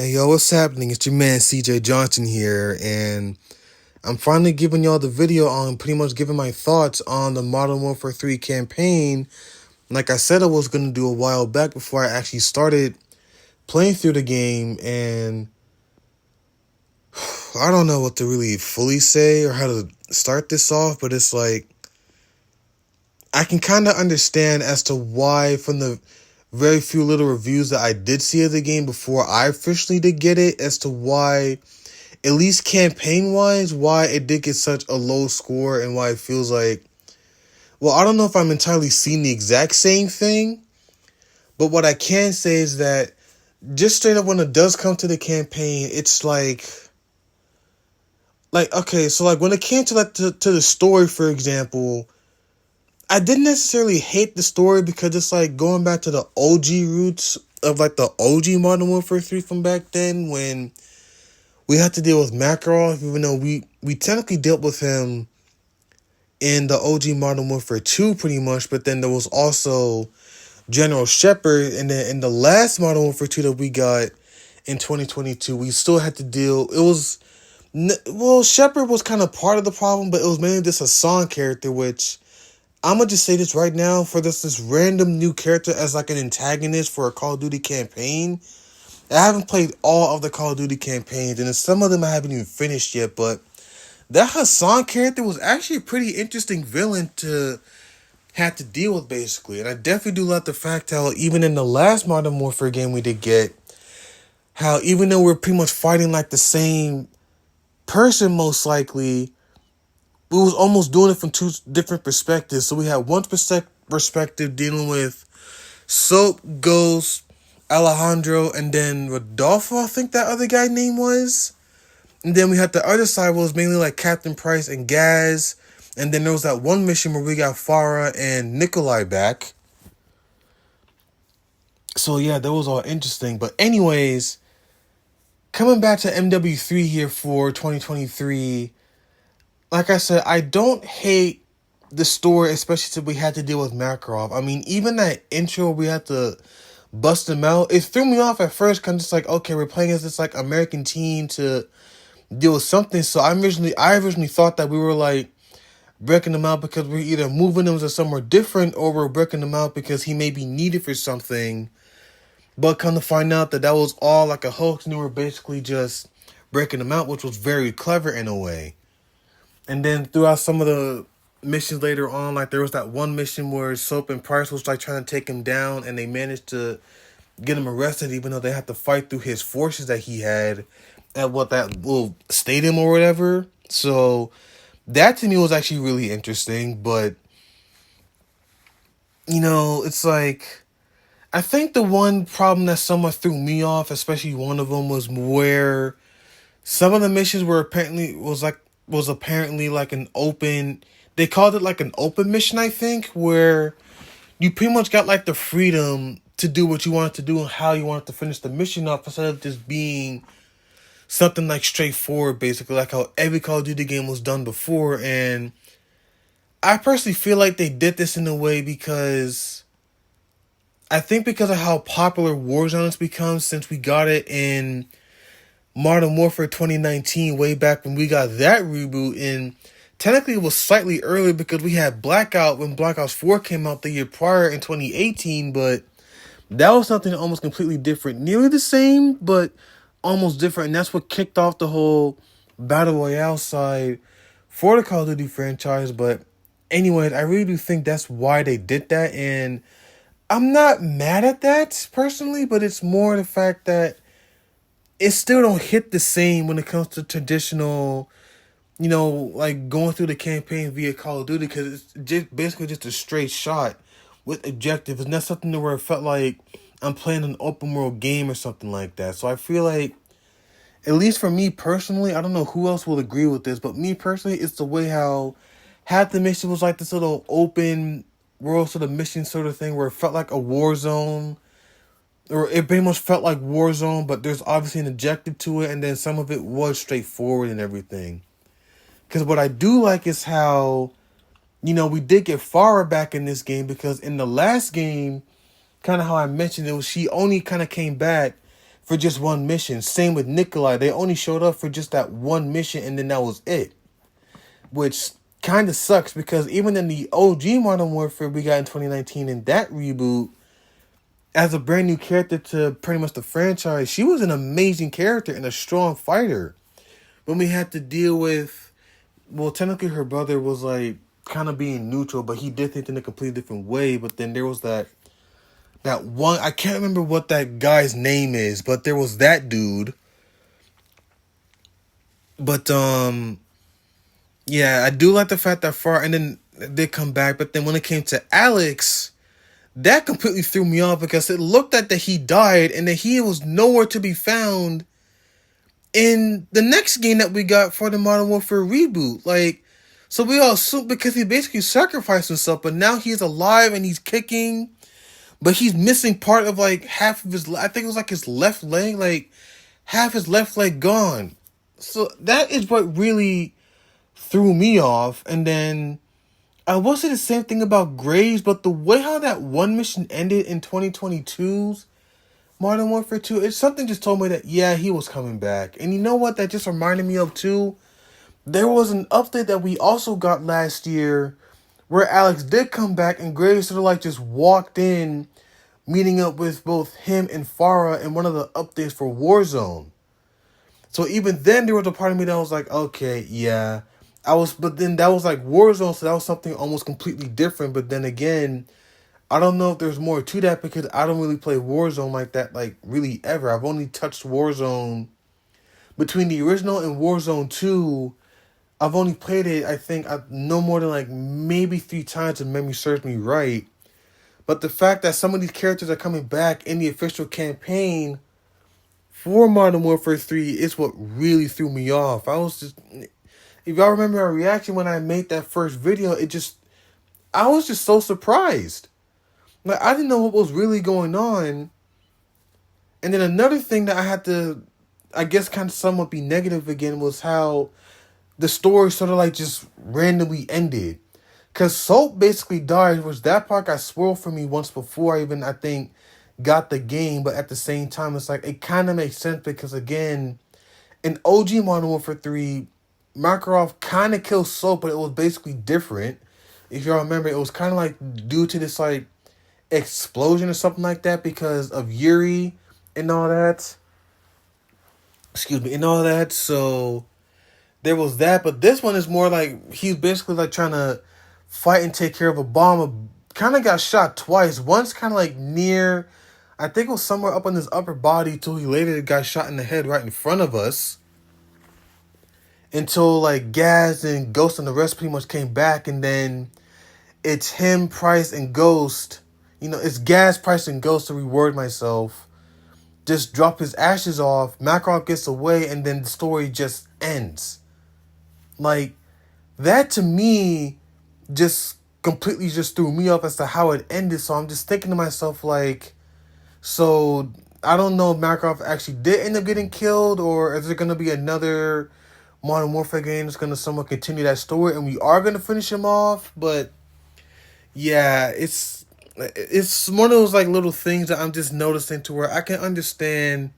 Hey yo, what's happening? It's your man CJ Johnson here, and I'm finally giving y'all the video on pretty much giving my thoughts on the Modern Warfare 3 campaign. Like I said I was going to do a while back before I actually started playing through the game, and I don't know what to really fully say or how to start this off, but it's like, I can kind of understand as to why from the very few little reviews that I did see of the game before I officially did get it, as to why, at least campaign-wise, why it did get such a low score and why it feels like... Well, I don't know if I'm entirely seeing the exact same thing, but what I can say is that just straight up when it does come to the campaign, it's like okay, so like when it came to to the story, for example, I didn't necessarily hate the story because it's like going back to the OG roots of like the OG Modern Warfare 3 from back then when we had to deal with Makarov, even though we technically dealt with him in the OG Modern Warfare 2 pretty much, but then there was also General Shepard, and then in the last Modern Warfare 2 that we got in 2022, we still had to deal... Shepard was kind of part of the problem, but it was mainly this Hassan character, which... I'm going to just say this right now, for this random new character as like an antagonist for a Call of Duty campaign. I haven't played all of the Call of Duty campaigns, and some of them I haven't even finished yet, but that Hassan character was actually a pretty interesting villain to have to deal with, basically. And I definitely do love the fact how even in the last Modern Warfare game we did get, how even though we're pretty much fighting like the same person most likely, we was almost doing it from two different perspectives. So we had one perspective dealing with Soap, Ghost, Alejandro, and then Rodolfo, I think that other guy name was. And then we had the other side was mainly like Captain Price and Gaz. And then there was that one mission where we got Farah and Nikolai back. So yeah, that was all interesting. But anyways, coming back to MWIII here for 2023... Like I said, I don't hate the story, especially since we had to deal with Makarov. I mean, even that intro, we had to bust him out. It threw me off at first, kind of just like, okay, we're playing as this like American team to deal with something. So I originally thought that we were like breaking him out because we're either moving him to somewhere different or we're breaking him out because he may be needed for something. But come to find out that was all like a hoax, and we were basically just breaking him out, which was very clever in a way. And then throughout some of the missions later on, like there was that one mission where Soap and Price was like trying to take him down, and they managed to get him arrested, even though they had to fight through his forces that he had at that little stadium or whatever. So that to me was actually really interesting. But it's like, I think the one problem that somewhat threw me off, especially one of them, was where some of the missions were apparently like an open... They called it like an open mission, I think, where you pretty much got like the freedom to do what you wanted to do and how you wanted to finish the mission off, instead of just being something like straightforward, basically, like how every Call of Duty game was done before. And I personally feel like they did this in a way because... I think because of how popular Warzone has become since we got it in Modern Warfare 2019, way back when we got that reboot. And technically it was slightly earlier because we had Blackout when Black Ops 4 came out the year prior in 2018, but that was something almost completely different. Nearly the same, but almost different. And that's what kicked off the whole Battle Royale side for the Call of Duty franchise. But anyways, I really do think that's why they did that. And I'm not mad at that personally, but it's more the fact that it still don't hit the same when it comes to traditional, like going through the campaign via Call of Duty, because it's just basically just a straight shot with objectives. It's not something where it felt like I'm playing an open world game or something like that. So I feel like, at least for me personally, I don't know who else will agree with this, but me personally, it's the way how half the mission was like this little open world sort of mission sort of thing where it felt like a war zone. Or it pretty much felt like Warzone, but there's obviously an objective to it, and then some of it was straightforward and everything. Because what I do like is how, we did get Farah back in this game, because in the last game, kind of how I mentioned it, she only kind of came back for just one mission. Same with Nikolai. They only showed up for just that one mission, and then that was it. Which kind of sucks, because even in the OG Modern Warfare we got in 2019 in that reboot, as a brand new character to pretty much the franchise, she was an amazing character and a strong fighter. When we had to deal with, well, technically her brother was like kind of being neutral, but he did things in a completely different way. But then there was that one, I can't remember what that guy's name is, but there was that dude. But yeah, I do like the fact that Far and then they come back, but then when it came to Alex, that completely threw me off, because it looked like that he died and that he was nowhere to be found in the next game that we got for the Modern Warfare reboot. Like, so we all assumed, because he basically sacrificed himself, but now he's alive and he's kicking, but he's missing part of like half of his, I think it was like his left leg, like half his left leg gone. So that is what really threw me off. And then I will say the same thing about Graves, but the way how that one mission ended in 2022's Modern Warfare 2, it's something just told me that, yeah, he was coming back. And you know what that just reminded me of too? There was an update that we also got last year where Alex did come back and Graves sort of like just walked in, meeting up with both him and Farah in one of the updates for Warzone. So even then there was a part of me that was like, okay, yeah. But then that was like Warzone, so that was something almost completely different. But then again, I don't know if there's more to that, because I don't really play Warzone like that, like really ever. I've only touched Warzone between the original and Warzone 2. I've only played it, I think, no more than like maybe 3 times if memory serves me right. But the fact that some of these characters are coming back in the official campaign for Modern Warfare 3 is what really threw me off. If y'all remember our reaction when I made that first video, I was just so surprised. Like, I didn't know what was really going on. And then another thing that I had to, I guess, kind of somewhat be negative again was how the story sort of like just randomly ended. Because Soap basically died, which that part got spoiled for me once before I even, I think, got the game. But at the same time, it's like, it kind of makes sense, because again, in OG Modern Warfare 3, Makarov kind of killed Soap, but it was basically different. If y'all remember, it was kind of like due to this like explosion or something like that, because of Yuri and all that. Excuse me, and all that. So there was that, but this one is more like he's basically like trying to fight and take care of a bomb. Kind of got shot twice. Once kind of like near, I think it was somewhere up on his upper body, till he later got shot in the head right in front of us. Until like Gaz and Ghost and the rest pretty much came back, and then it's him, Price, and Ghost. You know, it's Gaz, Price, and Ghost, to reword myself. Just drop his ashes off, Makarov gets away, and then the story just ends. Like, that to me just completely just threw me off as to how it ended. So I'm just thinking to myself, like, so I don't know if Makarov actually did end up getting killed, or is there going to be another Modern Warfare game that's going to somewhat continue that story and we are going to finish him off. But yeah, it's one of those like little things that I'm just noticing, to where I can understand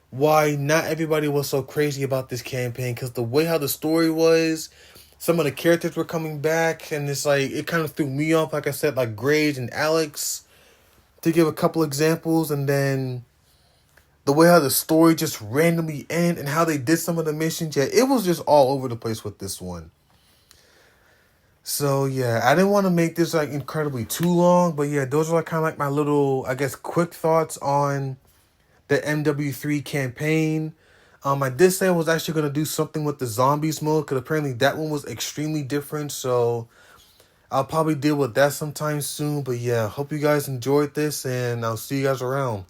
why not everybody was so crazy about this campaign, because the way how the story was, some of the characters were coming back, and it's like, it kind of threw me off, like I said, like Graves and Alex, to give a couple examples. And then the way how the story just randomly ended and how they did some of the missions, yeah, it was just all over the place with this one. So yeah, I didn't want to make this like incredibly too long, but yeah, those are like kind of like my little, I guess, quick thoughts on the MWIII campaign. I did say I was actually going to do something with the zombies mode, because apparently that one was extremely different, so I'll probably deal with that sometime soon. But yeah, hope you guys enjoyed this, and I'll see you guys around.